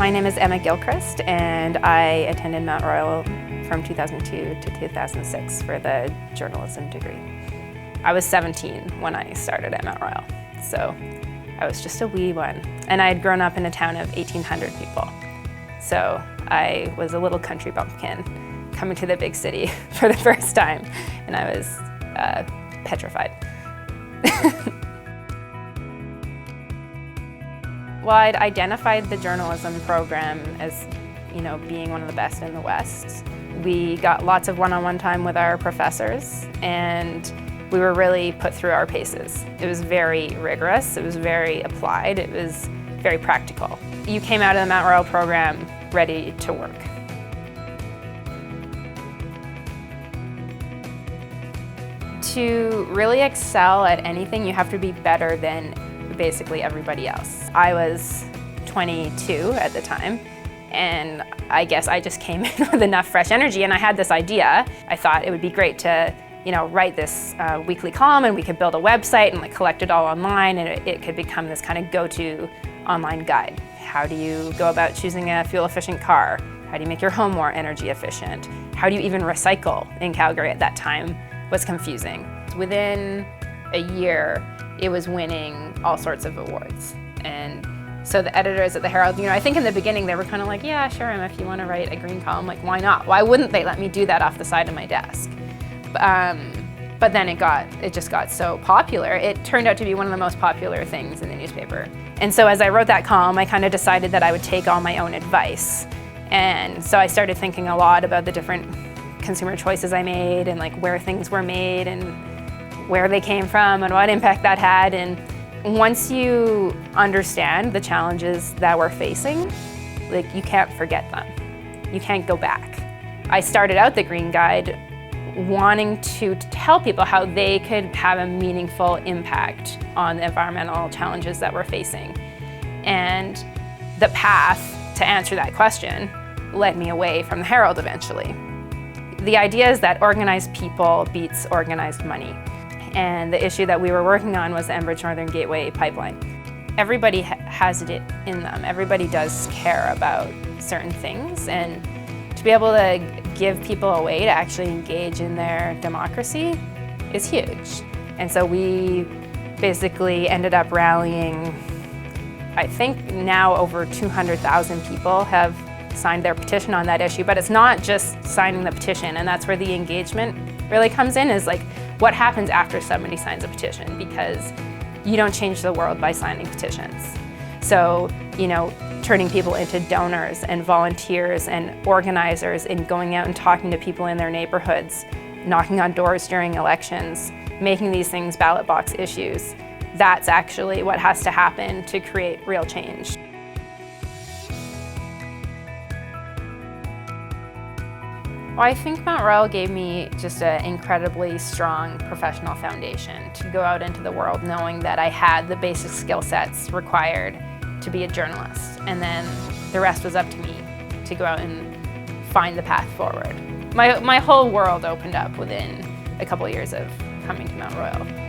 My name is Emma Gilchrist, and I attended Mount Royal from 2002 to 2006 for the journalism degree. I was 17 when I started at Mount Royal, so I was just a wee one. And I had grown up in a town of 1,800 people. So I was a little country bumpkin coming to the big city for the first time, and I was petrified. Well, I'd identified the journalism program as, being one of the best in the West. We got lots of one-on-one time with our professors, and we were really put through our paces. It was very rigorous, it was very applied, it was very practical. You came out of the Mount Royal program ready to work. To really excel at anything, you have to be better than basically everybody else. I was 22 at the time, and I guess I just came in with enough fresh energy, and I had this idea. I thought it would be great to write this weekly column, and we could build a website and collect it all online, and it could become this kind of go-to online guide. How do you go about choosing a fuel-efficient car? How do you make your home more energy efficient? How do you even recycle in Calgary at that time was confusing. Within a year, it was winning all sorts of awards. And so the editors at the Herald, I think in the beginning they were kind of like, yeah, sure, Emma, if you want to write a green column, why not? Why wouldn't they let me do that off the side of my desk? But then it just got so popular. It turned out to be one of the most popular things in the newspaper. And so as I wrote that column, I kind of decided that I would take all my own advice. And so I started thinking a lot about the different consumer choices I made, and where things were made and where they came from and what impact that had. And once you understand the challenges that we're facing, you can't forget them. You can't go back. I started out the Green Guide wanting to tell people how they could have a meaningful impact on the environmental challenges that we're facing. And the path to answer that question led me away from the Herald eventually. The idea is that organized people beats organized money. And the issue that we were working on was the Enbridge Northern Gateway pipeline. Everybody has it in them. Everybody does care about certain things. And to be able to give people a way to actually engage in their democracy is huge. And so we basically ended up rallying, I think now over 200,000 people have signed their petition on that issue, but it's not just signing the petition, and that's where the engagement really comes in, is what happens after somebody signs a petition, because you don't change the world by signing petitions. So, turning people into donors and volunteers and organizers, and going out and talking to people in their neighborhoods, knocking on doors during elections, making these things ballot box issues, that's actually what has to happen to create real change. Well, I think Mount Royal gave me just an incredibly strong professional foundation to go out into the world knowing that I had the basic skill sets required to be a journalist. And then the rest was up to me to go out and find the path forward. My whole world opened up within a couple years of coming to Mount Royal.